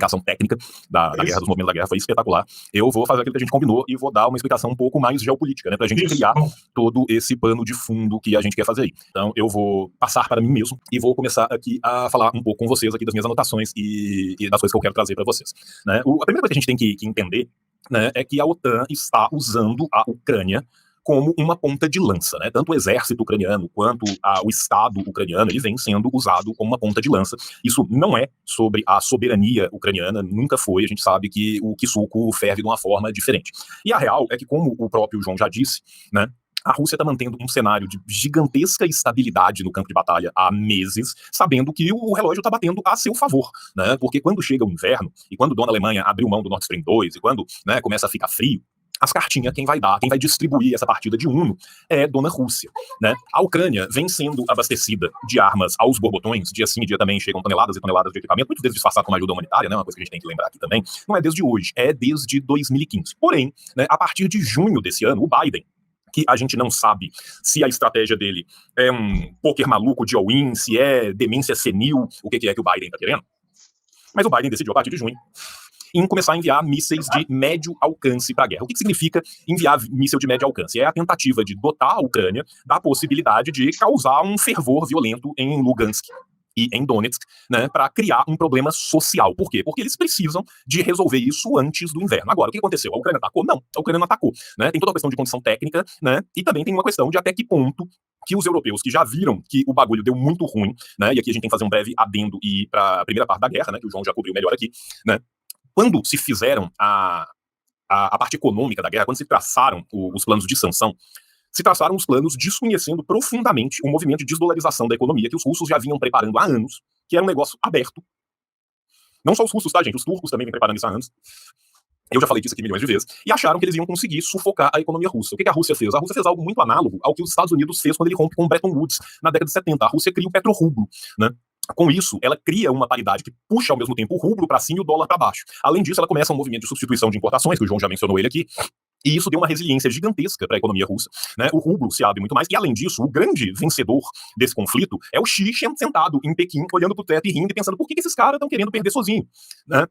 explicação técnica da guerra, dos movimentos da guerra, foi espetacular. Eu vou fazer aquilo que a gente combinou e vou dar uma explicação um pouco mais geopolítica, né, pra gente criar todo esse pano de fundo que a gente quer fazer aí. Então, eu vou passar para mim mesmo e vou começar aqui a falar um pouco com vocês aqui das minhas anotações e das coisas que eu quero trazer para vocês, né? A primeira coisa que a gente tem que entender, né, é que a OTAN está usando a Ucrânia como uma ponta de lança, né? Tanto o exército ucraniano quanto o Estado ucraniano, ele vem sendo usado como uma ponta de lança. Isso não é sobre a soberania ucraniana, nunca foi. A gente sabe que o suco ferve de uma forma diferente. E a real é que, como o próprio João já disse, né, a Rússia está mantendo um cenário de gigantesca estabilidade no campo de batalha há meses, sabendo que o relógio está batendo a seu favor, né? Porque quando chega o inverno, e quando Dona Alemanha abriu mão do Nord Stream 2, e quando, né, começa a ficar frio, as cartinhas, quem vai distribuir essa partida de Uno é Dona Rússia, né? A Ucrânia vem sendo abastecida de armas aos borbotões, dia sim, dia também chegam toneladas e toneladas de equipamento, muitas vezes disfarçado com ajuda humanitária, né? Uma coisa que a gente tem que lembrar aqui também, não é desde hoje, é desde 2015. Porém, né, a partir de junho desse ano, o Biden, que a gente não sabe se a estratégia dele é um poker maluco de all-in, se é demência senil, o que é que o Biden está querendo, mas o Biden decidiu a partir de junho em começar a enviar mísseis de médio alcance para a guerra. O que significa enviar míssil de médio alcance? É a tentativa de dotar a Ucrânia da possibilidade de causar um fervor violento em Lugansk e em Donetsk, né, para criar um problema social. Por quê? Porque eles precisam de resolver isso antes do inverno. Agora, o que aconteceu? A Ucrânia atacou? Não, a Ucrânia não atacou, né? Tem toda a questão de condição técnica, né? E também tem uma questão de até que ponto que os europeus, que já viram que o bagulho deu muito ruim, né? E aqui a gente tem que fazer um breve adendo e ir para a primeira parte da guerra, né? Que o João já cobriu melhor aqui, né? Quando se fizeram a parte econômica da guerra, quando se traçaram os planos de sanção, se traçaram os planos desconhecendo profundamente o movimento de desdolarização da economia que os russos já vinham preparando há anos, que era um negócio aberto. Não só os russos, tá, gente? Os turcos também vêm preparando isso há anos. Eu já falei disso aqui milhões de vezes. E acharam que eles iam conseguir sufocar a economia russa. O que a Rússia fez? A Rússia fez algo muito análogo ao que os Estados Unidos fez quando ele rompe com Bretton Woods na década de 70. A Rússia cria o petrorrublo, né? Com isso, ela cria uma paridade que puxa ao mesmo tempo o rublo para cima e o dólar para baixo. Além disso, ela começa um movimento de substituição de importações, que o João já mencionou ele aqui, e isso deu uma resiliência gigantesca para a economia russa, né? O rublo se abre muito mais, e além disso, o grande vencedor desse conflito é o Xi sentado em Pequim, olhando pro teto e rindo e pensando, por que esses caras estão querendo perder sozinho, né?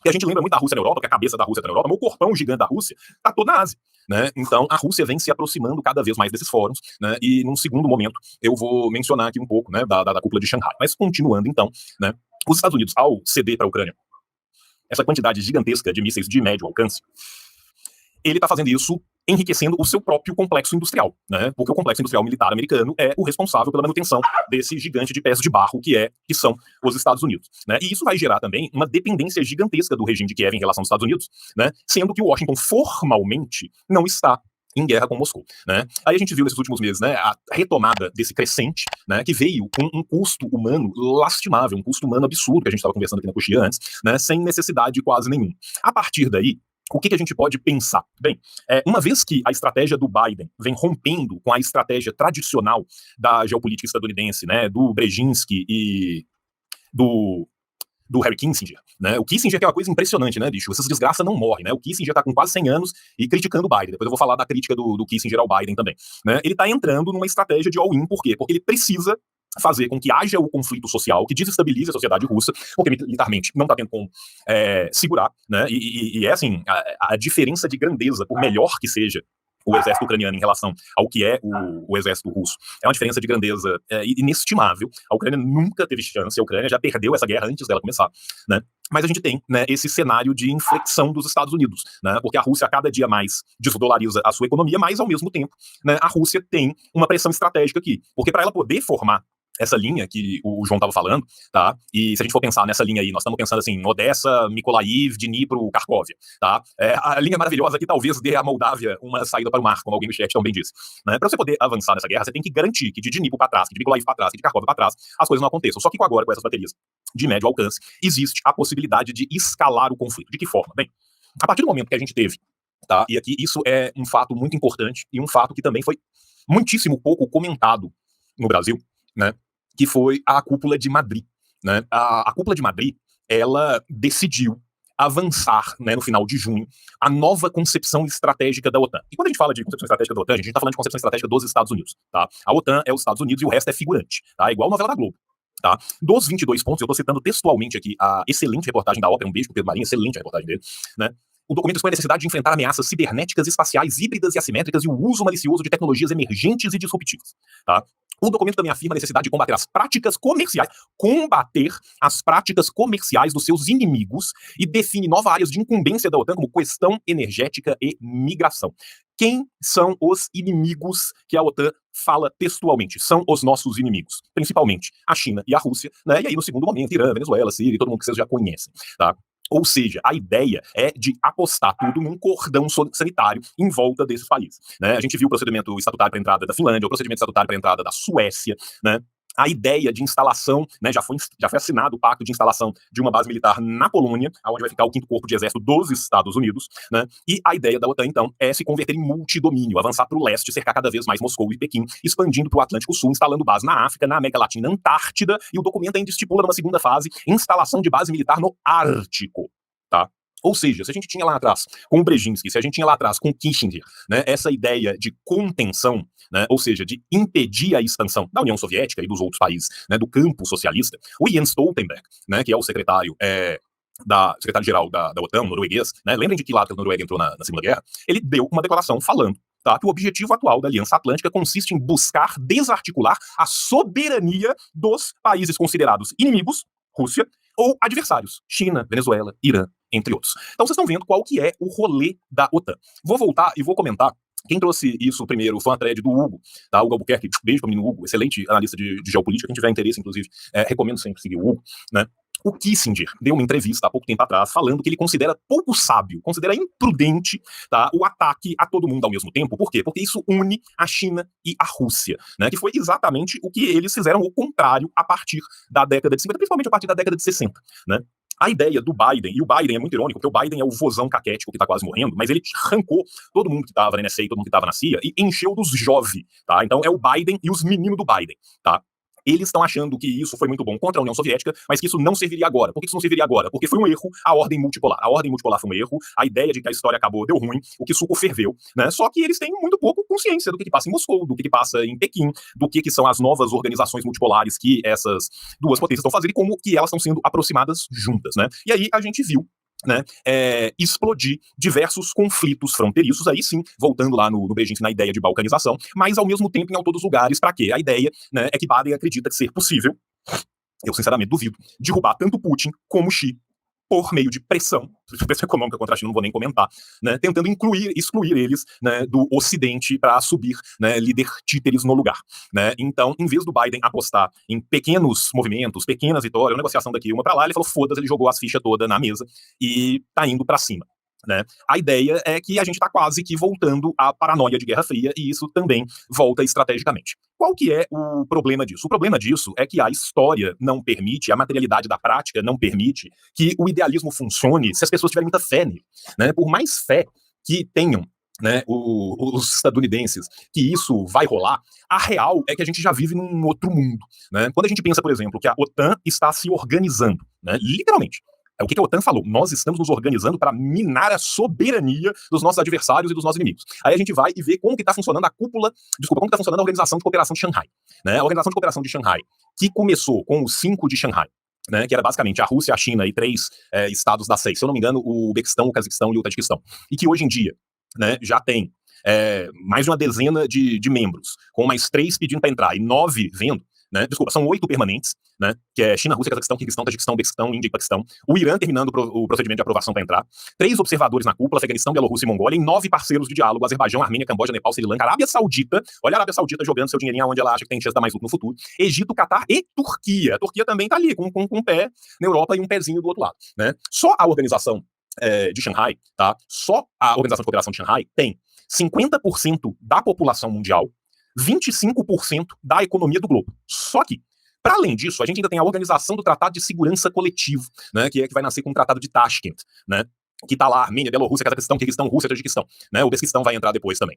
E a gente lembra muito da Rússia na Europa, que a cabeça da Rússia está na Europa, mas o corpão gigante da Rússia está todo na Ásia, né? Então, a Rússia vem se aproximando cada vez mais desses fóruns, né? E num segundo momento, eu vou mencionar aqui um pouco, né, da cúpula de Xangai. Mas continuando, então, né, os Estados Unidos, ao ceder para a Ucrânia essa quantidade gigantesca de mísseis de médio alcance, ele está fazendo isso enriquecendo o seu próprio complexo industrial, né? Porque o complexo industrial militar americano é o responsável pela manutenção desse gigante de pés de barro que são os Estados Unidos, né? E isso vai gerar também uma dependência gigantesca do regime de Kiev em relação aos Estados Unidos, né? Sendo que Washington formalmente não está em guerra com Moscou, né? Aí a gente viu nesses últimos meses, né, a retomada desse crescente, né, que veio com um custo humano lastimável, um custo humano absurdo, que a gente estava conversando aqui na coxinha antes, né, sem necessidade quase nenhuma. A partir daí, o que a gente pode pensar? Bem, uma vez que a estratégia do Biden vem rompendo com a estratégia tradicional da geopolítica estadunidense, né, do Brzezinski e do Harry Kissinger, né? O Kissinger que é uma coisa impressionante, né, bicho? Essas desgraças não morrem, né? O Kissinger tá com quase 100 anos e criticando o Biden. Depois eu vou falar da crítica do Kissinger ao Biden também, né? Ele tá entrando numa estratégia de all-in, por quê? Porque ele precisa fazer com que haja o conflito social que desestabilize a sociedade russa, porque militarmente não tá tendo como segurar, né? E é assim, a diferença de grandeza, por melhor que seja o exército ucraniano em relação ao que é o exército russo, é uma diferença de grandeza inestimável. A Ucrânia nunca teve chance, a Ucrânia já perdeu essa guerra antes dela começar, né? Mas a gente tem, né, esse cenário de inflexão dos Estados Unidos, né? Porque a Rússia cada dia mais desdolariza a sua economia, mas ao mesmo tempo, né, a Rússia tem uma pressão estratégica aqui, porque para ela poder formar essa linha que o João estava falando, tá? E se a gente for pensar nessa linha aí, nós estamos pensando assim, Odessa, Mykolaiv, Dnipro, Kharkovia, tá? A linha maravilhosa que talvez dê à Moldávia uma saída para o mar, como alguém no chat também disse, né? Para você poder avançar nessa guerra, você tem que garantir que de Dnipro para trás, que de Mykolaiv para trás, que de Kharkovia para trás, as coisas não aconteçam. Só que agora, com essas baterias de médio alcance, existe a possibilidade de escalar o conflito. De que forma? Bem, a partir do momento que a gente teve, tá? E aqui isso é um fato muito importante e um fato que também foi muitíssimo pouco comentado no Brasil, né? Que foi a Cúpula de Madrid, né? A Cúpula de Madrid, ela decidiu avançar, né, no final de junho, a nova concepção estratégica da OTAN. E quando a gente fala de concepção estratégica da OTAN, a gente está falando de concepção estratégica dos Estados Unidos, tá? A OTAN é os Estados Unidos e o resto é figurante, tá? Igual a novela da Globo. Tá? Dos 22 pontos, eu estou citando textualmente aqui a excelente reportagem da Ópera, um beijo pro Pedro Marinho, excelente a reportagem dele, né? O documento expõe a necessidade de enfrentar ameaças cibernéticas, espaciais, híbridas e assimétricas e o uso malicioso de tecnologias emergentes e disruptivas. Tá? O documento também afirma a necessidade de combater as práticas comerciais dos seus inimigos e define novas áreas de incumbência da OTAN como questão energética e migração. Quem são os inimigos que a OTAN fala textualmente? São os nossos inimigos, principalmente a China e a Rússia, né? E aí no segundo momento, Irã, Venezuela, Síria, todo mundo que vocês já conhecem, tá? Ou seja, a ideia é de apostar tudo num cordão sanitário em volta desses países, né? A gente viu o procedimento estatutário para a entrada da Finlândia, o procedimento estatutário para a entrada da Suécia, né? A ideia de instalação, né, já foi assinado o pacto de instalação de uma base militar na Polônia, onde vai ficar o 5º Corpo de Exército dos Estados Unidos, né? E a ideia da OTAN, então, é se converter em multidomínio, avançar para o leste, cercar cada vez mais Moscou e Pequim, expandindo para o Atlântico Sul, instalando base na África, na América Latina, na Antártida, e o documento ainda estipula numa segunda fase instalação de base militar no Ártico, tá? Ou seja, se a gente tinha lá atrás com o Brzezinski, se a gente tinha lá atrás com Kissinger, né, essa ideia de contenção, né, ou seja, de impedir a expansão da União Soviética e dos outros países, né, do campo socialista, o Jens Stoltenberg, né, que é o secretário-geral da OTAN, norueguês, né, lembrem de que lá que a Noruega entrou na Segunda Guerra, ele deu uma declaração falando, tá, que o objetivo atual da Aliança Atlântica consiste em buscar desarticular a soberania dos países considerados inimigos, Rússia, ou adversários, China, Venezuela, Irã, entre outros. Então vocês estão vendo qual que é o rolê da OTAN. Vou voltar e vou comentar. Quem trouxe isso primeiro foi uma thread do Hugo, tá? O Hugo Albuquerque, beijo para mim no Hugo, excelente analista de geopolítica. Quem tiver interesse, inclusive, recomendo sempre seguir o Hugo, né? O Kissinger deu uma entrevista há pouco tempo atrás falando que ele considera pouco sábio, considera imprudente, tá, o ataque a todo mundo ao mesmo tempo. Por quê? Porque isso une a China e a Rússia, né, que foi exatamente o que eles fizeram o contrário a partir da década de 50, principalmente a partir da década de 60, né? A ideia do Biden, e o Biden é muito irônico, porque o Biden é o vozão caquético que tá quase morrendo, mas ele arrancou todo mundo que tava na NSA e todo mundo que tava na CIA e encheu dos jovens, tá? Então é o Biden e os meninos do Biden, tá? Eles estão achando que isso foi muito bom contra a União Soviética, mas que isso não serviria agora. Por que isso não serviria agora? Porque foi um erro a ordem multipolar. A ordem multipolar foi um erro, a ideia de que a história acabou deu ruim, o que suco ferveu, né? Só que eles têm muito pouco consciência do que passa em Moscou, do que passa em Pequim, do que são as novas organizações multipolares que essas duas potências estão fazendo e como que elas estão sendo aproximadas juntas, né? E aí a gente viu, né, explodir diversos conflitos fronteiriços, aí sim, voltando lá no Brzezinski na ideia de balcanização, mas ao mesmo tempo em todos os lugares, para quê? A ideia, né, é que Biden acredita ser possível, eu sinceramente duvido, derrubar tanto Putin como Xi por meio de pressão econômica contra a China, não vou nem comentar, né, tentando excluir eles, né, do Ocidente para subir, né, líder títeres no lugar, né. Então, em vez do Biden apostar em pequenos movimentos, pequenas vitórias, uma negociação daqui, uma para lá, ele falou, foda-se, ele jogou as fichas todas na mesa e tá indo para cima. Né? A ideia é que a gente está quase que voltando à paranoia de Guerra Fria e isso também volta estrategicamente. Qual que é o problema disso? O problema disso é que a história não permite, a materialidade da prática não permite que o idealismo funcione se as pessoas tiverem muita fé nele, né? Por mais fé que tenham, né, os estadunidenses, que isso vai rolar, a real é que a gente já vive num outro mundo, né? Quando a gente pensa, por exemplo, que a OTAN está se organizando, né, literalmente, o que a OTAN falou? Nós estamos nos organizando para minar a soberania dos nossos adversários e dos nossos inimigos. Aí a gente vai e vê como que está funcionando como que está funcionando a Organização de Cooperação de Xangai, né? A Organização de Cooperação de Xangai, que começou com os 5 de Xangai, né, que era basicamente a Rússia, a China e 3 estados da 6, se eu não me engano, o Uzbequistão, o Cazaquistão e o Tajiquistão, e que hoje em dia, né, já tem mais de uma dezena de membros, com mais 3 pedindo para entrar e 9 vendo, né, desculpa, são 8 permanentes, né, que é China, Rússia, Cazaquistão, Kirguistão, Tajiquistão, Uzbequistão, Índia e Paquistão, o Irã terminando o procedimento de aprovação para entrar, 3 observadores na cúpula, Afeganistão, Bielorrússia e Mongólia, e 9 parceiros de diálogo, Azerbaijão, Armênia, Camboja, Nepal, Sri Lanka, Arábia Saudita, olha a Arábia Saudita jogando seu dinheirinho onde ela acha que tem chance de dar mais lucro no futuro, Egito, Catar e Turquia. A Turquia também tá ali, com um pé na Europa e um pezinho do outro lado, né. Só a organização de Xangai, tá, só a Organização de Cooperação de Xangai tem 50% da população mundial, 25% da economia do globo. Só que, para além disso, a gente ainda tem a Organização do Tratado de Segurança Coletivo, né, que vai nascer com o Tratado de Tashkent, né, que tá lá, Armênia, Bielorrússia, Cazaquistão, Kirguistão, Rússia, Tajiquistão, né, o Uzbequistão vai entrar depois também.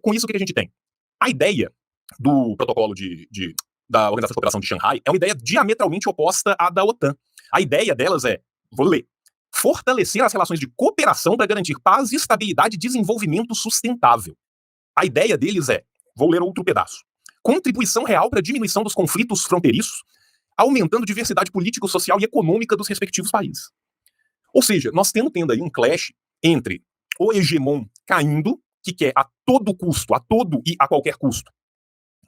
Com isso, o que a gente tem? A ideia do protocolo da Organização de Cooperação de Xangai é uma ideia diametralmente oposta à da OTAN. A ideia delas é, vou ler, fortalecer as relações de cooperação para garantir paz, estabilidade e desenvolvimento sustentável. A ideia deles é, vou ler outro pedaço, contribuição real para a diminuição dos conflitos fronteiriços, aumentando diversidade política, social e econômica dos respectivos países. Ou seja, nós temos tendo aí um clash entre o hegemon caindo, que quer a todo custo, a todo e a qualquer custo,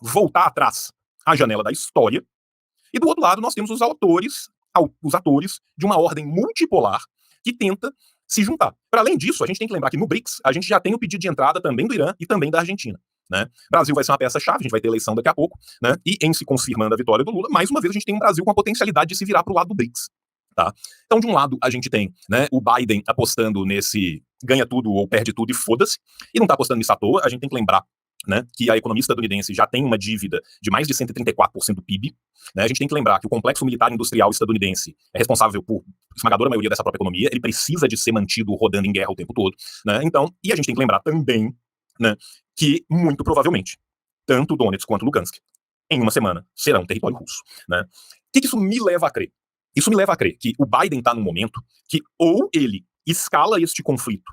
voltar atrás à janela da história, e do outro lado nós temos os atores de uma ordem multipolar que tenta se juntar. Para além disso, a gente tem que lembrar que no BRICS a gente já tem o pedido de entrada também do Irã e também da Argentina. Né? Brasil vai ser uma peça-chave, a gente vai ter eleição daqui a pouco, né? E em se confirmando a vitória do Lula, mais uma vez a gente tem um Brasil com a potencialidade de se virar para o lado do BRICS. Tá? Então, de um lado, a gente tem, né, o Biden apostando nesse ganha tudo ou perde tudo e foda-se, e não está apostando nisso à toa. A gente tem que lembrar, né, que a economia estadunidense já tem uma dívida de mais de 134% do PIB. Né? A gente tem que lembrar que o complexo militar industrial estadunidense é responsável por esmagadora maioria dessa própria economia, ele precisa de ser mantido rodando em guerra o tempo todo. Né? Então, e a gente tem que lembrar também, né, que, muito provavelmente, tanto Donetsk quanto Lugansk, em uma semana, serão território russo. Né? O que isso me leva a crer? Isso me leva a crer que o Biden está num momento que ou ele escala este conflito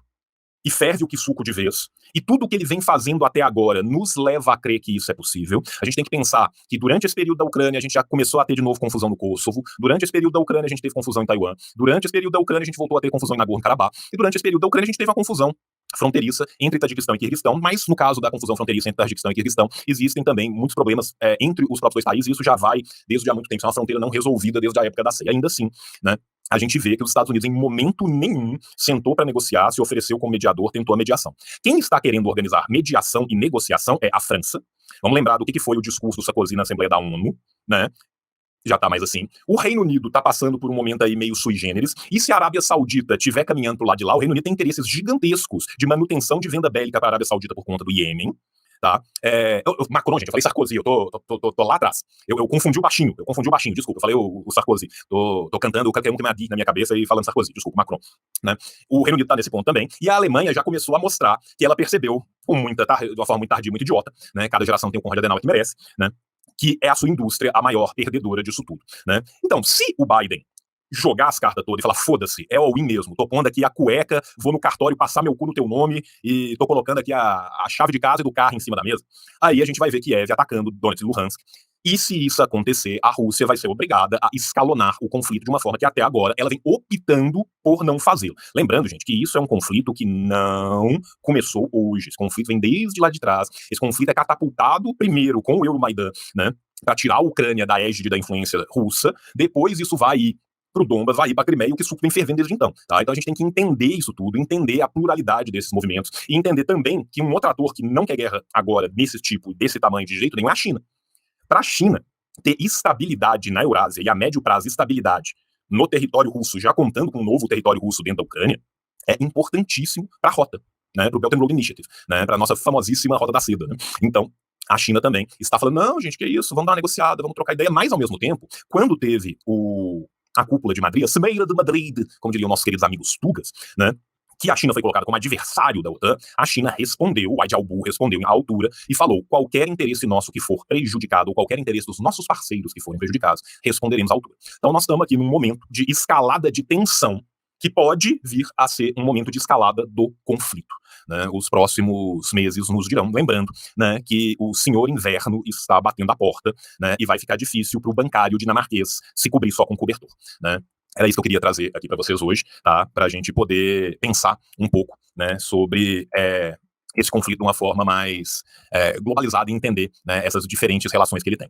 e ferve o que suco de vez, e tudo o que ele vem fazendo até agora nos leva a crer que isso é possível. A gente tem que pensar que durante esse período da Ucrânia a gente já começou a ter de novo confusão no Kosovo, durante esse período da Ucrânia a gente teve confusão em Taiwan, durante esse período da Ucrânia a gente voltou a ter confusão em Nagorno-Karabakh, e durante esse período da Ucrânia a gente teve uma confusão fronteiriça entre Tajiquistão e Quirguistão, mas no caso da confusão fronteiriça entre Tajiquistão e Quirguistão, existem também muitos problemas entre os próprios dois países, e isso já vai desde há muito tempo, é uma fronteira não resolvida desde a época da CEI. Ainda assim, né, a gente vê que os Estados Unidos, em momento nenhum, sentou para negociar, se ofereceu como mediador, tentou a mediação. Quem está querendo organizar mediação e negociação é a França. Vamos lembrar do que foi o discurso do Sarkozy na Assembleia da ONU, né? Já tá mais assim. O Reino Unido tá passando por um momento aí meio sui generis, e se a Arábia Saudita estiver caminhando pro lado de lá, o Reino Unido tem interesses gigantescos de manutenção de venda bélica para a Arábia Saudita por conta do Iêmen. Tá? Macron, gente, eu falei Sarkozy, eu tô lá atrás. Eu confundi o baixinho, desculpa, eu falei o Sarkozy. Tô cantando o qualquer um que me adi na minha cabeça e falando Sarkozy, desculpa, Macron. Né? O Reino Unido tá nesse ponto também, e a Alemanha já começou a mostrar que ela percebeu, de uma forma muito tardia, muito idiota, né? Cada geração tem um Konrad Adenauer que merece, né? Que é a sua indústria a maior perdedora disso tudo. Né? Então, se o Biden jogar as cartas todas e falar, foda-se, é all-in mesmo, tô pondo aqui a cueca, vou no cartório passar meu cu no teu nome e tô colocando aqui a chave de casa e do carro em cima da mesa, aí a gente vai ver Kiev atacando Donetsk e Luhansk, e se isso acontecer, a Rússia vai ser obrigada a escalonar o conflito de uma forma que até agora ela vem optando por não fazê-lo. Lembrando, gente, que isso é um conflito que não começou hoje, esse conflito vem desde lá de trás, esse conflito é catapultado primeiro com o Euromaidan, né, para tirar a Ucrânia da égide da influência russa, depois isso vai ir pro Donbas, vai ir pra Crimeia, o que suco vem fervendo desde então. Tá? Então a gente tem que entender isso tudo, entender a pluralidade desses movimentos, e entender também que um outro ator que não quer guerra agora, desse tipo, desse tamanho, de jeito nenhum, é a China. Para a China ter estabilidade na Eurásia, e a médio prazo estabilidade no território russo, já contando com um novo território russo dentro da Ucrânia, é importantíssimo para a rota, né, para o Belt and Road Initiative, né, para a nossa famosíssima Rota da Seda. Né? Então, a China também está falando, não, gente, que isso, vamos dar uma negociada, vamos trocar ideia, mas ao mesmo tempo, quando teve a cúpula de Madrid, a Cimeira de Madrid, como diriam nossos queridos amigos tugas, né, que a China foi colocada como adversário da OTAN, a China respondeu, o Wai Jiaobu respondeu à altura e falou, qualquer interesse nosso que for prejudicado, ou qualquer interesse dos nossos parceiros que forem prejudicados, responderemos à altura. Então nós estamos aqui num momento de escalada de tensão, que pode vir a ser um momento de escalada do conflito. Né? Os próximos meses nos dirão, lembrando, né, que o senhor inverno está batendo a porta, né, e vai ficar difícil para o bancário dinamarquês se cobrir só com cobertor. Né? Era isso que eu queria trazer aqui para vocês hoje, tá? Para a gente poder pensar um pouco, né, sobre esse conflito de uma forma mais globalizada e entender, né, essas diferentes relações que ele tem.